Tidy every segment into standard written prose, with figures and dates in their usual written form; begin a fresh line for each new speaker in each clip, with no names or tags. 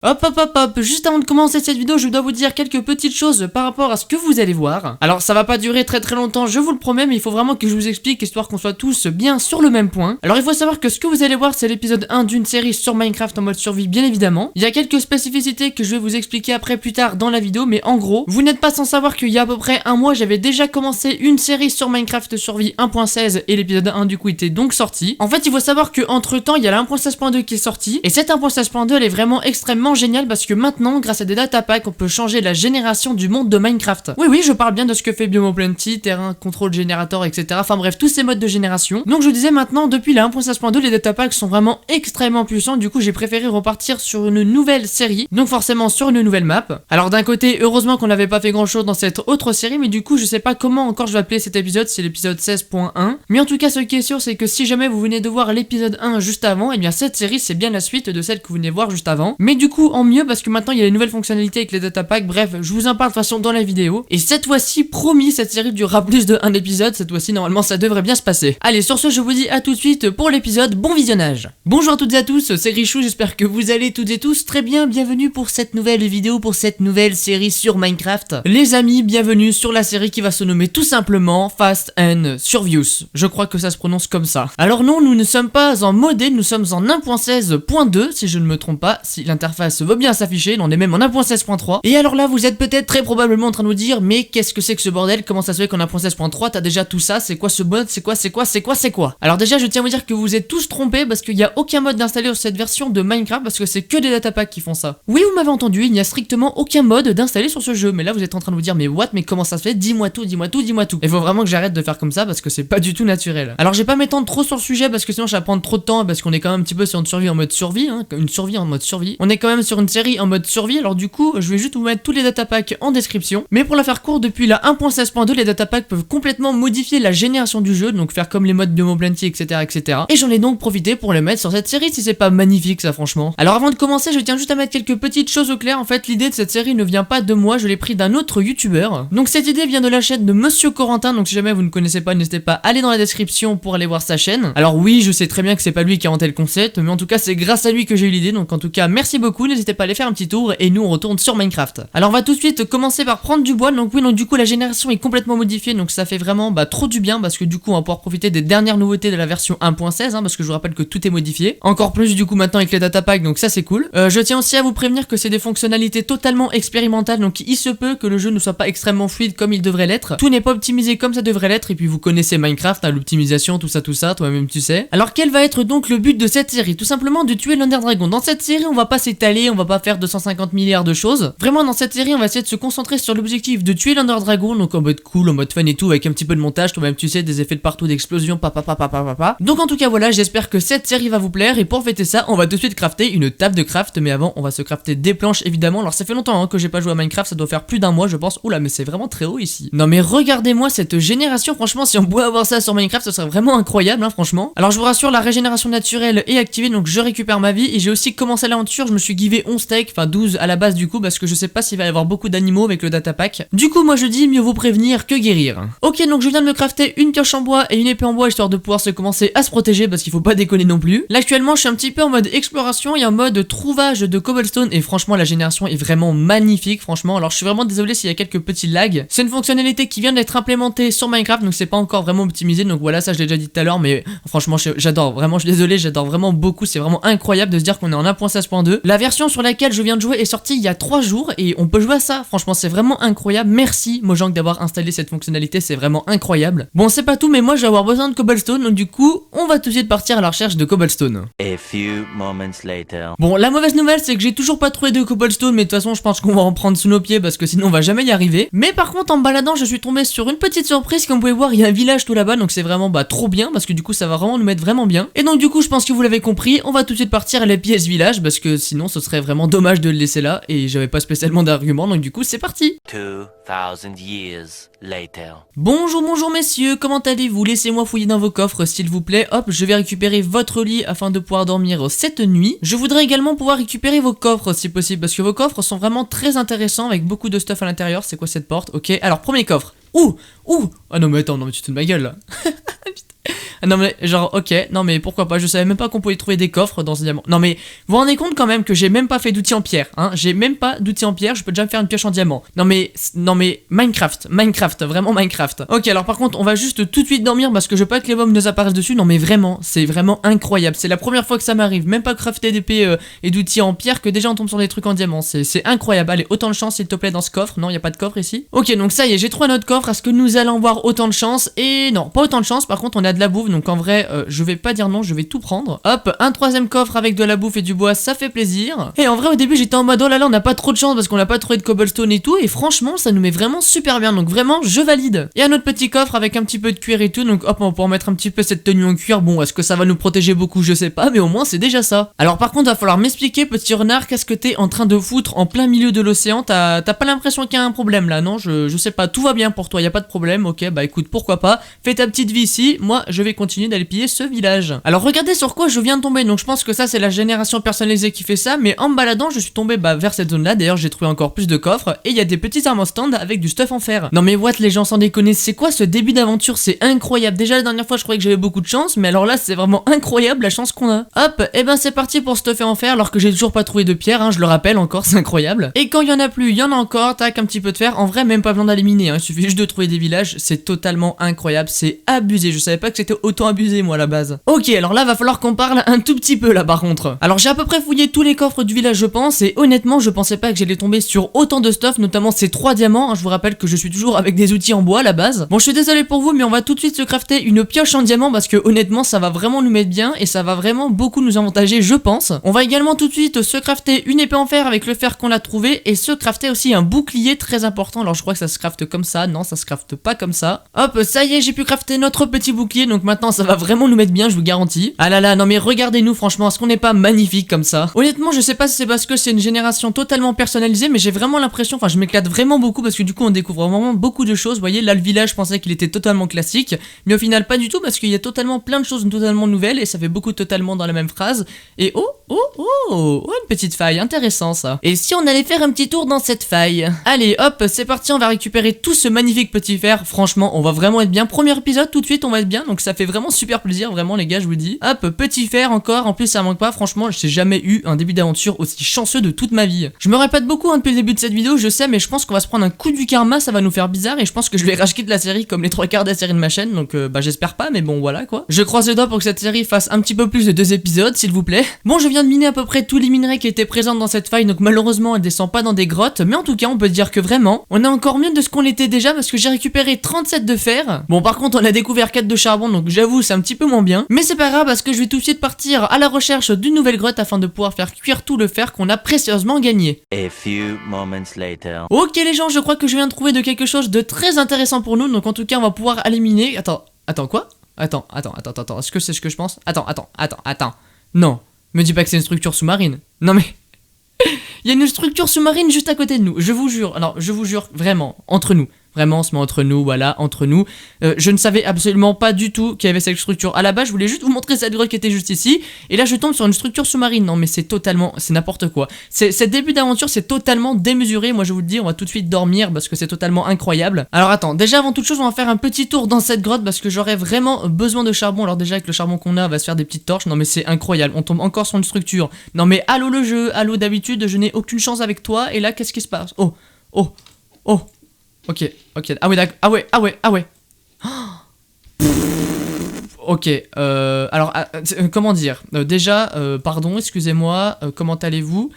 Hop, juste avant de commencer cette vidéo, je dois vous dire quelques petites choses par rapport à ce que vous allez voir. Alors ça va pas durer très longtemps, je vous le promets, mais il faut vraiment que je vous explique, histoire qu'on soit tous bien sur le même point. Alors il faut savoir que ce que vous allez voir, c'est l'épisode 1 d'une série sur Minecraft en mode survie, bien évidemment. Il y a quelques spécificités que je vais vous expliquer après plus tard dans la vidéo, mais en gros, vous n'êtes pas sans savoir qu'il y a à peu près un mois, j'avais déjà commencé une série sur Minecraft survie 1.16 et l'épisode 1 du coup était donc sorti. En fait, il faut savoir que entre temps, il y a la 1.16.2 qui est sortie, et cette 1.16.2 elle est vraiment extrêmement génial parce que maintenant, grâce à des datapacks, on peut changer la génération du monde de Minecraft. Oui, je parle bien de ce que fait Biomoplenty, Terrain, Control Generator, etc. Enfin bref, tous ces modes de génération. Donc je vous disais maintenant, depuis la 1.16.2, les datapacks sont vraiment extrêmement puissants. Du coup, j'ai préféré repartir sur une nouvelle série, donc forcément sur une nouvelle map. Alors d'un côté, heureusement qu'on n'avait pas fait grand chose dans cette autre série, mais du coup, je sais pas comment encore je vais appeler cet épisode, c'est l'épisode 16.1. Mais en tout cas, ce qui est sûr, c'est que si jamais vous venez de voir l'épisode 1 juste avant, et bien cette série, c'est bien la suite de celle que vous venez voir juste avant. Mais du coup, en mieux, parce que maintenant il y a les nouvelles fonctionnalités avec les datapacks, bref, je vous en parle de toute façon dans la vidéo. Et cette fois-ci, promis, cette série durera plus de un épisode, cette fois-ci normalement ça devrait bien se passer. Allez, sur ce, je vous dis à tout de suite pour l'épisode, bon visionnage. Bonjour à toutes et à tous, c'est Richou, j'espère que vous allez toutes et tous très bien, bienvenue pour cette nouvelle vidéo, pour cette nouvelle série sur Minecraft. Les amis, bienvenue sur la série qui va se nommer tout simplement Fast and Furious. Je crois que ça se prononce comme ça. Alors non, nous ne sommes pas en modé, nous sommes en 1.16.2 si je ne me trompe pas, si l'interface veut bien s'afficher, on est même en 1.16.3. Et alors là, vous êtes peut-être très probablement en train de vous dire, mais qu'est-ce que c'est que ce bordel? Comment ça se fait qu'en 1.16.3 t'as déjà tout ça? C'est quoi ce mode? C'est quoi? Alors déjà, je tiens à vous dire que vous êtes tous trompés parce qu'il n'y a aucun mode d'installer sur cette version de Minecraft parce que c'est que des datapacks qui font ça. Oui, vous m'avez entendu, il n'y a strictement aucun mode d'installer sur ce jeu. Mais là, vous êtes en train de vous dire, mais what? Mais comment ça se fait? Dis-moi tout. Il faut vraiment que j'arrête de faire comme ça parce que c'est pas du tout naturel. Alors, je vais pas m'étendre trop sur le sujet parce que sinon, ça va prendre trop de temps parce qu'on est quand même un petit peu sur une survie en mode survie, hein, une survie en mode survie. On est quand même sur une série en mode survie, alors du coup, je vais juste vous mettre tous les datapacks en description. Mais pour la faire court, depuis la 1.16.2, les datapacks peuvent complètement modifier la génération du jeu, donc faire comme les modes Biomoplenty, etc. Et j'en ai donc profité pour les mettre sur cette série, si c'est pas magnifique ça franchement. Alors avant de commencer, je tiens juste à mettre quelques petites choses au clair. En fait, l'idée de cette série ne vient pas de moi, je l'ai pris d'un autre youtubeur. Donc cette idée vient de la chaîne de Monsieur Corentin, donc si jamais vous ne connaissez pas, n'hésitez pas à aller dans la description pour aller voir sa chaîne. Alors oui, je sais très bien que c'est pas lui qui a inventé le concept, mais en tout cas c'est grâce à lui que j'ai eu l'idée, donc en tout cas merci beaucoup, n'hésitez pas à aller faire un petit tour et nous on retourne sur Minecraft. Alors on va tout de suite commencer par prendre du bois, donc oui, donc du coup la génération est complètement modifiée, donc ça fait vraiment trop du bien parce que du coup on va pouvoir profiter des dernières nouveautés de la version 1.16, parce que je vous rappelle que tout est modifié. Encore plus du coup maintenant avec les datapacks, donc ça c'est cool. Je tiens aussi à vous prévenir que c'est des fonctionnalités totalement expérimentales, donc il se peut que le jeu ne soit pas extrêmement fluide comme il devrait l'être. Tout n'est pas optimisé comme ça devrait l'être, et puis vous connaissez Minecraft, l'optimisation, tout ça, toi-même tu sais. Alors quel va être donc le but de cette série? Tout simplement de tuer l'Under Dragon. Dans cette série on va pas s'étaler, on va pas faire 250 milliards de choses. Vraiment dans cette série on va essayer de se concentrer sur l'objectif de tuer l'Under Dragon, donc en mode cool, en mode fun et tout, avec un petit peu de montage, toi-même tu sais, des effets de partout, d'explosion, Donc en tout cas voilà, j'espère que cette série va vous plaire, et pour fêter ça, on va tout de suite crafter une table de craft, mais avant on va se crafter des planches évidemment. Alors ça fait longtemps que j'ai pas joué à Minecraft, ça doit faire plus d'un mois je pense. Oula, mais c'est vraiment très haut ici. Non mais regardez-moi cette génération, franchement si on pouvait avoir ça sur Minecraft ce serait vraiment incroyable franchement. Alors je vous rassure, la régénération naturelle est activée, donc je récupère ma vie, et j'ai aussi commencé l'aventure, je me suis givé 11 steaks, enfin 12 à la base du coup, parce que je sais pas s'il va y avoir beaucoup d'animaux avec le datapack. Du coup moi je dis mieux vaut prévenir que guérir. Ok, donc je viens de me crafter une pioche en bois et une épée en bois histoire de pouvoir se commencer à se protéger parce qu'il faut pas déconner non plus. Là actuellement je suis un petit peu en mode exploration et en mode trouvage de cobblestone, et franchement la génération est vraiment magnifique franchement. Alors je suis vraiment désolé s'il y a quelques petits lags. C'est une fonctionnalité qui vient d'être implémentée sur Minecraft, donc c'est pas encore vraiment optimisé, donc voilà, ça je l'ai déjà dit tout à l'heure, mais franchement j'adore, vraiment je suis désolé, j'adore vraiment beaucoup, c'est vraiment incroyable de se dire qu'on est en 1.16.2. La version sur laquelle je viens de jouer est sortie il y a 3 jours et on peut jouer à ça, franchement c'est vraiment incroyable. Merci Mojang d'avoir installé cette fonctionnalité, c'est vraiment incroyable. Bon c'est pas tout, mais moi je vais avoir besoin de cobblestone, donc du coup on va tout de suite partir à la recherche de cobblestone.
A few moments later.
Bon, la mauvaise nouvelle c'est que j'ai toujours pas trouvé de cobblestone, mais de toute façon je pense qu'on va en prendre sous nos pieds parce que sinon on va jamais y arriver. Mais par contre en baladant je suis tombé sur une petite surprise, comme vous pouvez voir il y a un village tout là-bas, donc c'est vraiment trop bien parce que du coup ça va vraiment nous mettre vraiment bien. Et donc du coup je pense que vous l'avez compris, on va tout de suite partir à la pièce village parce que sinon ce serait vraiment dommage de le laisser là, et j'avais pas spécialement d'argument, donc du coup c'est parti.
2000 years later.
Bonjour messieurs, comment allez-vous? Laissez-moi fouiller dans vos coffres s'il vous plaît. Hop, je vais récupérer votre lit afin de pouvoir dormir cette nuit. Je voudrais également pouvoir récupérer vos coffres si possible, parce que vos coffres sont vraiment très intéressants avec beaucoup de stuff à l'intérieur. C'est quoi cette porte? Ok, alors premier coffre. Ouh. Ah non mais attends, non mais tu te fous de ma gueule là. Non mais genre ok, non mais pourquoi pas, je savais même pas qu'on pouvait trouver des coffres dans ce diamant. Non mais vous vous rendez compte quand même que j'ai même pas fait d'outils en pierre, hein, j'ai même pas d'outils en pierre, je peux déjà me faire une pioche en diamant. Non mais Minecraft, vraiment Minecraft. Ok, alors par contre on va juste tout de suite dormir parce que je veux pas que les bombes nous apparaissent dessus. Non mais vraiment, c'est vraiment incroyable, c'est la première fois que ça m'arrive, même pas crafter d'épée et d'outils en pierre que déjà on tombe sur des trucs en diamant, c'est incroyable. Allez, autant de chance s'il te plaît dans ce coffre. Non, y a pas de coffre ici. Ok, donc ça y est, j'ai trouvé notre coffre, est-ce que nous allons avoir autant de chance? Et non, pas autant de chance, par contre on a de la bouffe, donc en vrai je vais pas dire non, je vais tout prendre. Hop, un troisième coffre avec de la bouffe et du bois, ça fait plaisir. Et en vrai au début j'étais en mode oh là là, on n'a pas trop de chance parce qu'on n'a pas trouvé de cobblestone et tout, et franchement ça nous met vraiment super bien, donc vraiment je valide. Et un autre petit coffre avec un petit peu de cuir et tout, donc hop, on peut en mettre un petit peu cette tenue en cuir. Bon, est-ce que ça va nous protéger beaucoup? Je sais pas, mais au moins c'est déjà ça. Alors par contre va falloir m'expliquer, petit renard, qu'est-ce que t'es en train de foutre en plein milieu de l'océan? T'as pas l'impression qu'il y a un problème là? Non, je sais pas, tout va bien pour toi, y a pas de problème. Ok, bah écoute, pourquoi pas, fais ta petite vie ici, moi je vais continuer d'aller piller ce village. Alors regardez sur quoi je viens de tomber, donc je pense que ça c'est la génération personnalisée qui fait ça, mais en me baladant je suis tombé vers cette zone là. D'ailleurs j'ai trouvé encore plus de coffres et il y a des petits armes en stand avec du stuff en fer. Non mais what, les gens, sans déconner, c'est quoi ce début d'aventure? C'est incroyable. Déjà la dernière fois je croyais que j'avais beaucoup de chance, mais alors là c'est vraiment incroyable la chance qu'on a. Hop, et ben c'est parti pour stuffer en fer, alors que j'ai toujours pas trouvé de pierre, hein, je le rappelle encore, c'est incroyable. Et quand il y en a plus, il y en a encore, tac, un petit peu de fer. En vrai même pas besoin d'éliminer, hein, il suffit juste de trouver des villages, c'est totalement incroyable, c'est abusé. Je savais pas que c'était autant abusé moi à la base. Ok, alors là va falloir qu'on parle un tout petit peu là par contre. Alors j'ai à peu près fouillé tous les coffres du village je pense, et honnêtement je pensais pas que j'allais tomber sur autant de stuff, notamment ces 3 diamants, hein. Je vous rappelle que je suis toujours avec des outils en bois à la base. Bon, je suis désolé pour vous, mais on va tout de suite se crafter une pioche en diamant parce que honnêtement ça va vraiment nous mettre bien et ça va vraiment beaucoup nous avantager je pense. On va également tout de suite se crafter une épée en fer avec le fer qu'on a trouvé et se crafter aussi un bouclier très important. Alors je crois que ça se crafte comme ça, non ça se crafte pas comme ça. Hop, ça y est, j'ai pu crafter notre petit bouclier, donc maintenant ça va vraiment nous mettre bien, je vous garantis. Ah là là, non mais regardez-nous franchement, est-ce qu'on n'est pas magnifique comme ça? Honnêtement je sais pas si c'est parce que c'est une génération totalement personnalisée, mais j'ai vraiment l'impression, enfin je m'éclate vraiment beaucoup parce que du coup on découvre vraiment beaucoup de choses. Vous voyez là le village, je pensais qu'il était totalement classique, mais au final pas du tout parce qu'il y a totalement plein de choses totalement nouvelles et ça fait beaucoup de totalement dans la même phrase. Et oh une petite faille, intéressant ça. Et si on allait faire un petit tour dans cette faille? Allez hop, c'est parti, on va récupérer tout ce magnifique petit fer. Franchement on va vraiment être bien, premier épisode tout de suite on va être bien, donc ça fait vraiment super plaisir, vraiment les gars, je vous dis. Hop, petit fer encore, en plus ça manque pas. Franchement j'ai jamais eu un début d'aventure aussi chanceux de toute ma vie. Je me répète beaucoup hein, depuis le début de cette vidéo, je sais, mais je pense qu'on va se prendre un coup du karma, ça va nous faire bizarre et je pense que je vais racheter de la série comme les 3/4 de la série de ma chaîne, donc bah j'espère pas, mais bon voilà quoi. Je croise les doigts pour que cette série fasse un petit peu plus de 2 épisodes s'il vous plaît. Bon, je viens de miner à peu près tous les minerais qui étaient présents dans cette faille, donc malheureusement elle descend pas dans des grottes, mais en tout cas on peut dire que vraiment on est encore mieux de ce qu'on était déjà parce que j'ai récupéré 37 de fer. Bon par contre on a découvert 4 de charbon, donc j'avoue c'est un petit peu moins bien, mais c'est pas grave parce que je vais tout de suite partir à la recherche d'une nouvelle grotte afin de pouvoir faire cuire tout le fer qu'on a précieusement gagné.
A few moments later.
Ok les gens, je crois que je viens de trouver de quelque chose de très intéressant pour nous, donc en tout cas on va pouvoir aller miner. Attends quoi? Attends, est-ce que c'est ce que je pense? Attends. Non, me dis pas que c'est une structure sous-marine. Non mais... Il y a une structure sous-marine juste à côté de nous, je vous jure. Alors, je vous jure, vraiment, entre nous. Vraiment, on se met entre nous, voilà, entre nous. Je ne savais absolument pas du tout qu'il y avait cette structure. À la base, je voulais juste vous montrer cette grotte qui était juste ici. Et là, je tombe sur une structure sous-marine. Non, mais c'est totalement... C'est n'importe quoi. Ce début d'aventure, c'est totalement démesuré. Moi, je vous le dis, on va tout de suite dormir parce que c'est totalement incroyable. Alors, attends. Déjà, avant toute chose, on va faire un petit tour dans cette grotte parce que j'aurais vraiment besoin de charbon. Alors déjà, avec le charbon qu'on a, on va se faire des petites torches. Non, mais c'est incroyable. On tombe encore sur une structure. Non, mais allô le jeu. Allô, d'habitude, je n'ai aucune chance avec toi. Et là, qu'est-ce qui se passe? Oh. Ok. Ah ouais, d'accord. Ah ouais. Ok, alors, comment dire? Déjà, pardon, excusez-moi, comment allez-vous?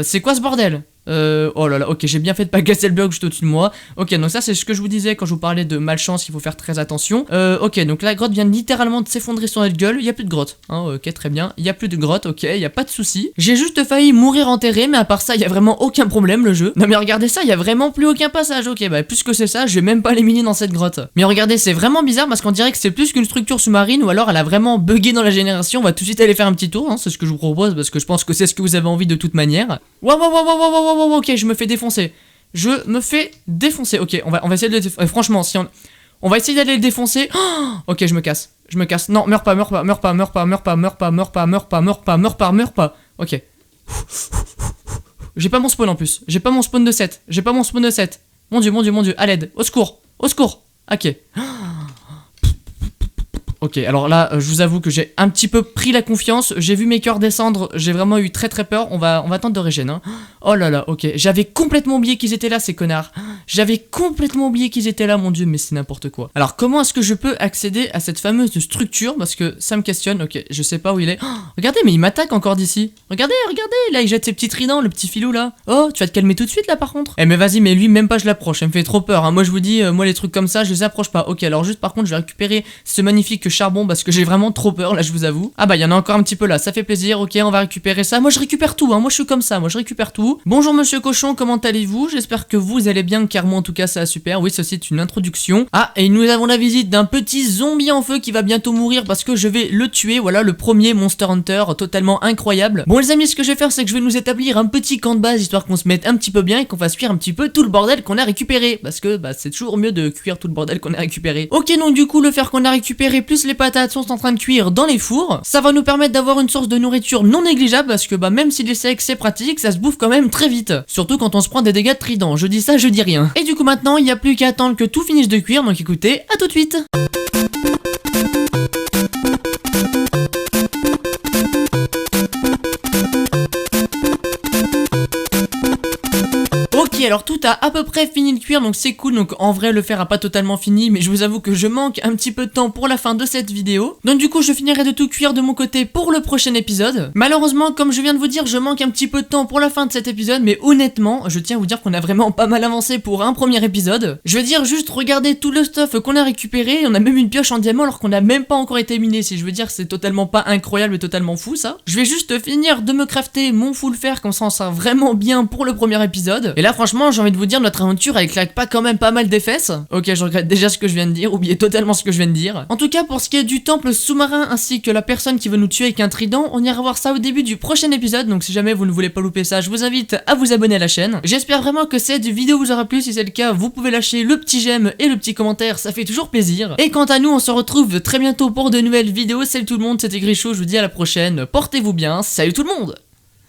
C'est quoi ce bordel? Oh là là, ok, j'ai bien fait de pas casser le bloc juste au-dessus de moi. Ok, donc ça c'est ce que je vous disais quand je vous parlais de malchance, il faut faire très attention. Ok, donc la grotte vient littéralement de s'effondrer sur notre gueule. Il y a plus de grotte, hein, ok, très bien. Il y a plus de grotte, ok, il y a pas de souci. J'ai juste failli mourir enterré, mais à part ça, il y a vraiment aucun problème le jeu. Non mais regardez ça, il y a vraiment plus aucun passage. Ok, bah puisque c'est ça, je vais même pas les miner dans cette grotte. Mais regardez, c'est vraiment bizarre parce qu'on dirait que c'est plus qu'une structure sous-marine ou alors elle a vraiment bugué dans la génération. On va tout de suite aller faire un petit tour, hein, c'est ce que je vous propose parce que je pense que c'est ce que vous avez envie de toute manière. Wow, ok, je me fais défoncer. Ok, on va essayer de le défoncer. Franchement, si on va essayer d'aller le défoncer. Oh, ok, je me casse. Non, meurs pas. Ok. J'ai pas mon spawn en plus. J'ai pas mon spawn de 7. Mon dieu. À l'aide. Au secours. Ok. Ok, alors là, je vous avoue que j'ai un petit peu pris la confiance. J'ai vu mes cœurs descendre. J'ai vraiment eu très très peur. On va tenter de régénérer. Hein. Oh là là, ok. J'avais complètement oublié qu'ils étaient là, ces connards. J'avais complètement oublié qu'ils étaient là, mon dieu, mais c'est n'importe quoi. Alors, comment est-ce que je peux accéder à cette fameuse structure? Parce que ça me questionne. Ok, je sais pas où il est. Oh, regardez, mais il m'attaque encore d'ici. Regardez, regardez. Là, il jette ses petits tridents, le petit filou là. Oh, tu vas te calmer tout de suite là, par contre. Eh, mais vas-y, mais lui, même pas je l'approche. Elle me fait trop peur. Hein. Moi, je vous dis, moi, les trucs comme ça, je les approche pas. Ok, alors juste par contre, je vais récupérer ce magnifique charbon parce que j'ai vraiment trop peur là, je vous avoue. Ah bah, il y en a encore un petit peu là, ça fait plaisir. Ok, on va récupérer ça. Moi, je récupère tout. Hein. Moi, je suis comme ça. Moi, je récupère tout. Bonjour, monsieur cochon, comment allez-vous? J'espère que vous allez bien, car moi, en tout cas, ça va super. Oui, ceci est une introduction. Ah, et nous avons la visite d'un petit zombie en feu qui va bientôt mourir parce que je vais le tuer. Voilà, le premier Monster Hunter totalement incroyable. Bon, les amis, ce que je vais faire, c'est que je vais nous établir un petit camp de base histoire qu'on se mette un petit peu bien et qu'on fasse cuire un petit peu tout le bordel qu'on a récupéré. Parce que bah, c'est toujours mieux de cuire tout le bordel qu'on a récupéré. Ok, donc du coup, le fer qu'on a récupéré plus les patates sont en train de cuire dans les fours. Ça va nous permettre d'avoir une source de nourriture non négligeable parce que bah, même s'il est sec, c'est pratique, ça se bouffe quand même très vite. Surtout quand on se prend des dégâts de trident. Je dis ça, je dis rien. Et du coup, maintenant, il n'y a plus qu'à attendre que tout finisse de cuire. Donc écoutez, à tout de suite. Ok, alors tout a à peu près fini de cuire, donc c'est cool. Donc en vrai, le fer a pas totalement fini, mais je vous avoue que je manque un petit peu de temps pour la fin de cette vidéo. Donc du coup, je finirai de tout cuire de mon côté pour le prochain épisode. Malheureusement, comme je viens de vous dire, je manque un petit peu de temps pour la fin de cet épisode, mais honnêtement, je tiens à vous dire qu'on a vraiment pas mal avancé pour un premier épisode. Je veux dire, juste regardez tout le stuff qu'on a récupéré. On a même une pioche en diamant alors qu'on n'a même pas encore été miné. Si je veux dire, c'est totalement pas incroyable et totalement fou ça. Je vais juste finir de me crafter mon full fer, comme ça on sera vraiment bien pour le premier épisode. Et là, franchement, j'ai envie de vous dire, notre aventure elle claque pas quand même pas mal des fesses. Ok, je regrette déjà ce que je viens de dire, oubliez totalement ce que je viens de dire. En tout cas, pour ce qui est du temple sous-marin ainsi que la personne qui veut nous tuer avec un trident, on ira voir ça au début du prochain épisode. Donc si jamais vous ne voulez pas louper ça, je vous invite à vous abonner à la chaîne. J'espère vraiment que cette vidéo vous aura plu. Si c'est le cas, vous pouvez lâcher le petit j'aime et le petit commentaire, ça fait toujours plaisir. Et quant à nous, on se retrouve très bientôt pour de nouvelles vidéos. Salut tout le monde, c'était Grichou, je vous dis à la prochaine. Portez-vous bien, salut tout le monde.